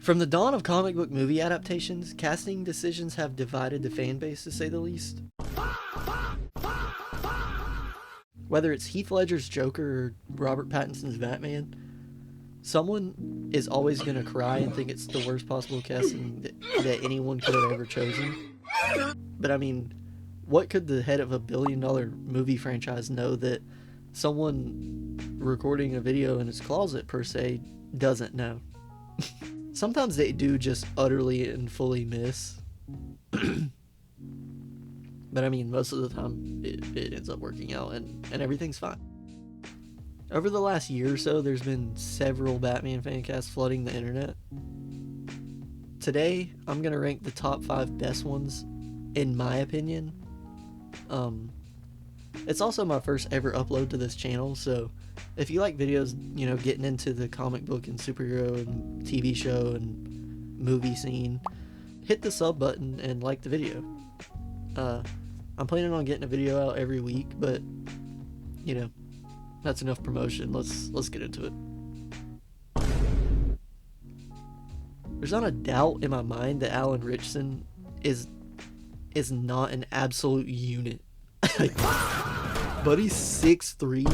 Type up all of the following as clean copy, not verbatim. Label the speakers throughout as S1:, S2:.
S1: From the dawn of comic book movie adaptations, casting decisions have divided the fan base, to say the least. Whether it's Heath Ledger's Joker or Robert Pattinson's Batman, someone is always going to cry and think it's the worst possible casting that anyone could have ever chosen. But I mean, what could the head of a billion-dollar movie franchise know that someone recording a video in his closet, per se, doesn't know? Sometimes they do just utterly and fully miss. But I mean, most of the time, it ends up working out and everything's fine. Over the last year or so, there's been several Batman fancasts flooding the internet. Today, I'm going to rank the top 5 best ones, in my opinion. It's also my first ever upload to this channel, so if you like videos, you know, getting into the comic book and superhero and TV show and movie scene, hit the sub button and like the video. I'm planning on getting a video out every week, but, you know, that's enough promotion. Let's get into it. There's not a doubt in my mind that Alan Ritchson is not an absolute unit. Buddy's 6'3",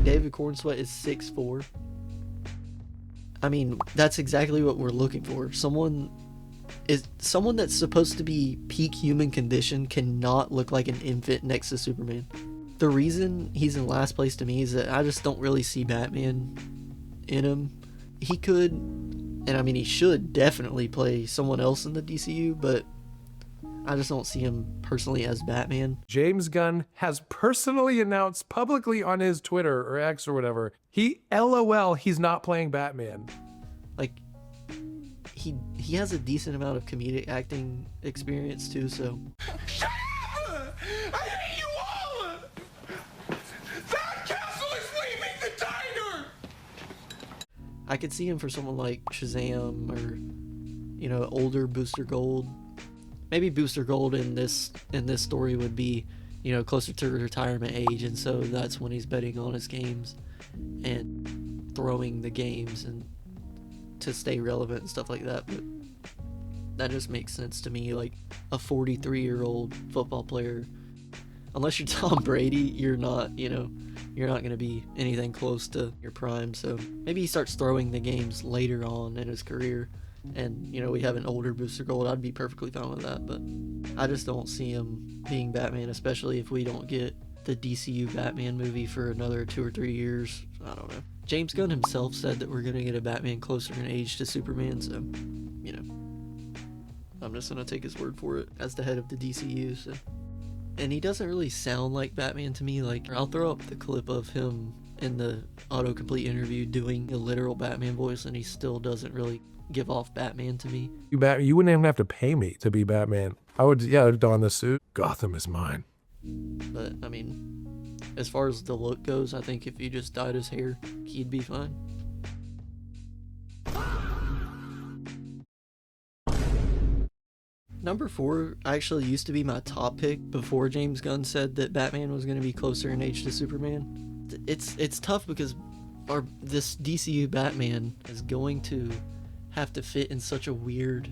S1: David Cornsweet is 6'4". I mean, that's exactly what we're looking for. Someone that's supposed to be peak human condition cannot look like an infant next to Superman. The reason he's in last place to me is that I just don't really see Batman in him. He could, and I mean he should definitely play someone else in the DCU, but I just don't see him personally as Batman.
S2: James Gunn has personally announced publicly on his Twitter or X or whatever, he's not playing Batman.
S1: Like, he has a decent amount of comedic acting experience too, so.
S3: Shut up! I hate you all! That castle is leaving the diner!
S1: I could see him for someone like Shazam or, you know, older Booster Gold. Maybe Booster Gold in this story would be, you know, closer to retirement age, and so that's when he's betting on his games and throwing the games and to stay relevant and stuff like that. But that just makes sense to me. Like, a 43-year-old football player, unless you're Tom Brady, you're not, you know, you're not going to be anything close to your prime. So maybe he starts throwing the games later on in his career, and, you know, we have an older Booster Gold. I'd be perfectly fine with that, but I just don't see him being Batman, especially if we don't get the DCU Batman movie for another 2 or 3 years. I don't know. James Gunn himself said that we're going to get a Batman closer in age to Superman, so, you know, I'm just going to take his word for it as the head of the DCU, so. And he doesn't really sound like Batman to me. Like, I'll throw up the clip of him in the autocomplete interview doing a literal Batman voice, and he still doesn't really give off Batman to me.
S2: You wouldn't even have to pay me to be Batman. I'd don the suit. Gotham is mine.
S1: But, I mean, as far as the look goes, I think if you just dyed his hair, he'd be fine. Number 4 actually used to be my top pick before James Gunn said that Batman was going to be closer in age to Superman. It's tough because this DCU Batman is going to have to fit in such a weird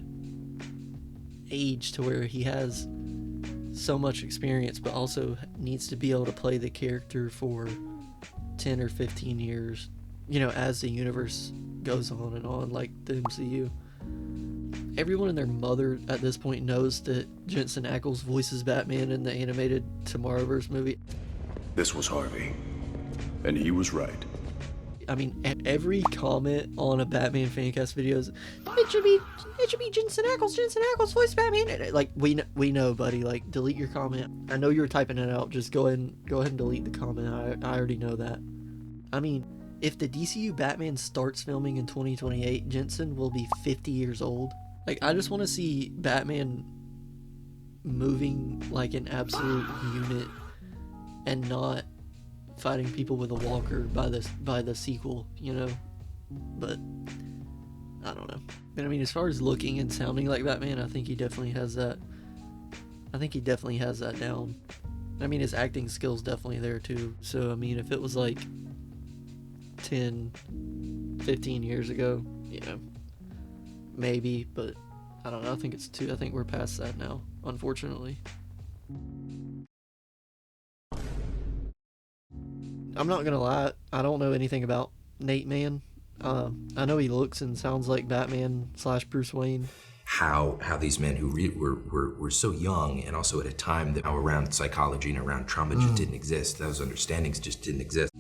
S1: age to where he has so much experience but also needs to be able to play the character for 10 or 15 years, you know, as the universe goes on, like the MCU. Everyone and their mother at this point knows that Jensen Ackles voices Batman in the animated Tomorrowverse movie.
S4: This was Harvey, and he was right.
S1: I mean, every comment on a Batman Fancast video is, it should be Jensen Ackles voice Batman. Like, we know, buddy. Like, delete your comment. I know you were typing it out. Just go ahead and delete the comment. I already know that. I mean, if the DCU Batman starts filming in 2028, Jensen will be 50 years old. Like, I just want to see Batman moving like an absolute unit and not fighting people with a walker by the sequel, you know. But I don't know. But I mean, as far as looking and sounding like Batman, I think he definitely has that. I think he definitely has that down. I mean, his acting skills definitely there too. So I mean, if it was like 10, 15 years ago, you know, maybe, but I don't know. I think it's 2. I think we're past that now, unfortunately. I'm not gonna lie, I don't know anything about Nate Man. I know he looks and sounds like Batman / Bruce Wayne.
S5: How these men who were so young, and also at a time that around psychology and around trauma just didn't exist. Those understandings just didn't exist.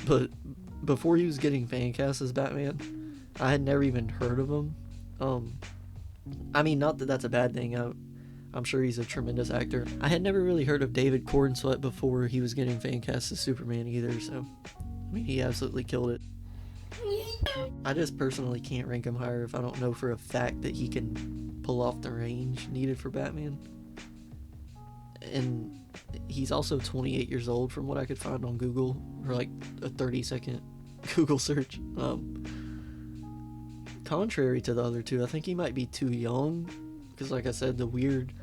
S1: But before he was getting fan cast as Batman, I had never even heard of him. I mean, not that that's a bad thing. I'm sure he's a tremendous actor. I had never really heard of David Cornsweet before he was getting fan cast as Superman either, so I mean, he absolutely killed it. I just personally can't rank him higher if I don't know for a fact that he can pull off the range needed for Batman. And he's also 28 years old from what I could find on Google, or like a 30-second Google search. Contrary to the other two, I think he might be too young, because like I said, the weird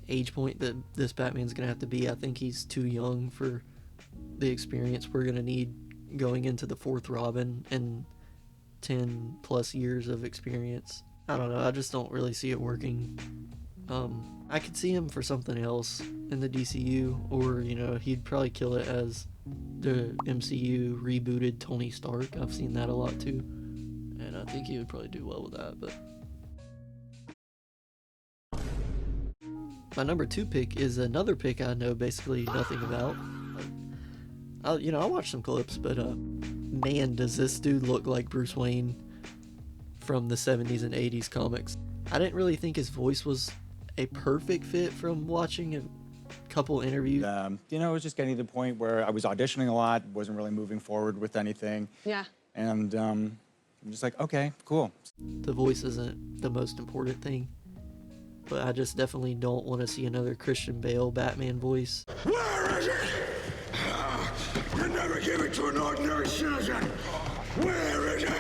S1: age point that this Batman's gonna have to be, I think he's too young for the experience we're gonna need going into the 4th Robin and 10 plus years of experience. I don't know, I just don't really see it working. I could see him for something else in the DCU, or, you know, he'd probably kill it as the MCU rebooted Tony Stark. I've seen that a lot too, and I think he would probably do well with that. But my number 2 pick is another pick I know basically nothing about. I watched some clips, but man, does this dude look like Bruce Wayne from the 70s and 80s comics. I didn't really think his voice was a perfect fit from watching a couple interviews.
S6: It was just getting to the point where I was auditioning a lot, wasn't really moving forward with anything.
S7: Yeah.
S6: And I'm just like, okay, cool.
S1: The voice isn't the most important thing, but I just definitely don't want to see another Christian Bale Batman voice.
S3: Where is it? You never give it to an ordinary citizen. Where is it?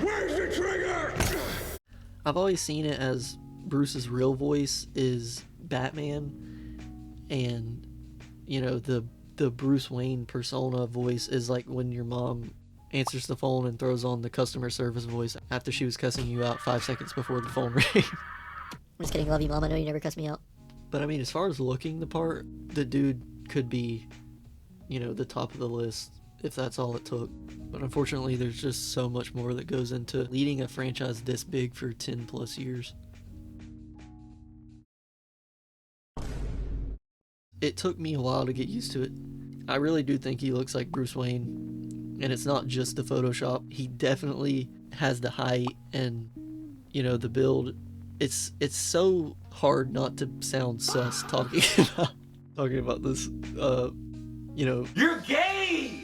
S3: Where's the trigger?
S1: I've always seen it as Bruce's real voice is Batman, and the Bruce Wayne persona voice is like when your mom answers the phone and throws on the customer service voice after she was cussing you out 5 seconds before the phone rang.
S8: I'm just kidding, love you, Mom. I know you never cuss me out.
S1: But I mean, as far as looking the part, the dude could be, the top of the list if that's all it took. But unfortunately, there's just so much more that goes into leading a franchise this big for 10 plus years. It took me a while to get used to it. I really do think he looks like Bruce Wayne, and it's not just the Photoshop. He definitely has the height and, the build. It's so hard not to sound sus talking about this,
S3: You're gay!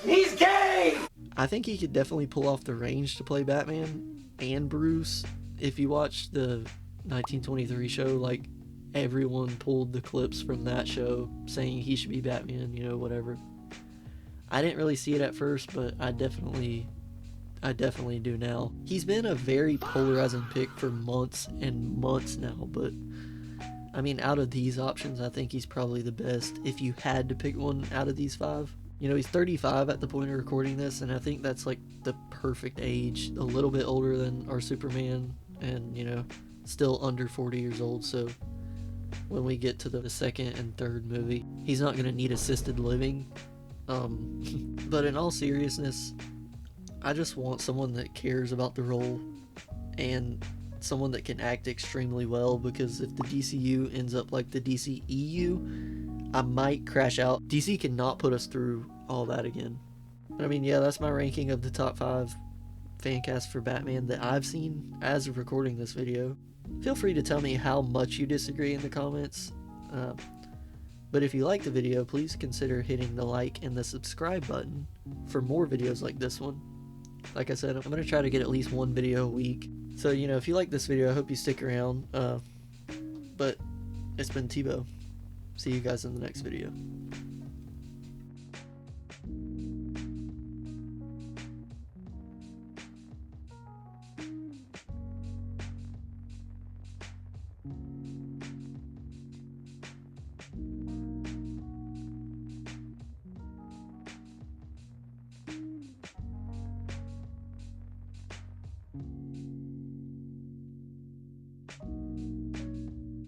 S3: He's gay!
S1: I think he could definitely pull off the range to play Batman and Bruce. If you watch the 1923 show, like, everyone pulled the clips from that show saying he should be Batman, whatever. I didn't really see it at first, but I definitely do now. He's been a very polarizing pick for months and months now, but I mean, out of these options, I think he's probably the best if you had to pick one out of these 5. He's 35 at the point of recording this, and I think that's like the perfect age, a little bit older than our Superman, and still under 40 years old. So when we get to the second and third movie, he's not going to need assisted living. But in all seriousness, I just want someone that cares about the role and someone that can act extremely well, because if the DCU ends up like the DCEU, I might crash out. DC cannot put us through all that again. But I mean, yeah, that's my ranking of the top 5 fan casts for Batman that I've seen as of recording this video. Feel free to tell me how much you disagree in the comments. But if you like the video, please consider hitting the like and the subscribe button for more videos like this one. Like I said, I'm going to try to get at least one video a week. So, if you like this video, I hope you stick around. But it's been Tebow. See you guys in the next video.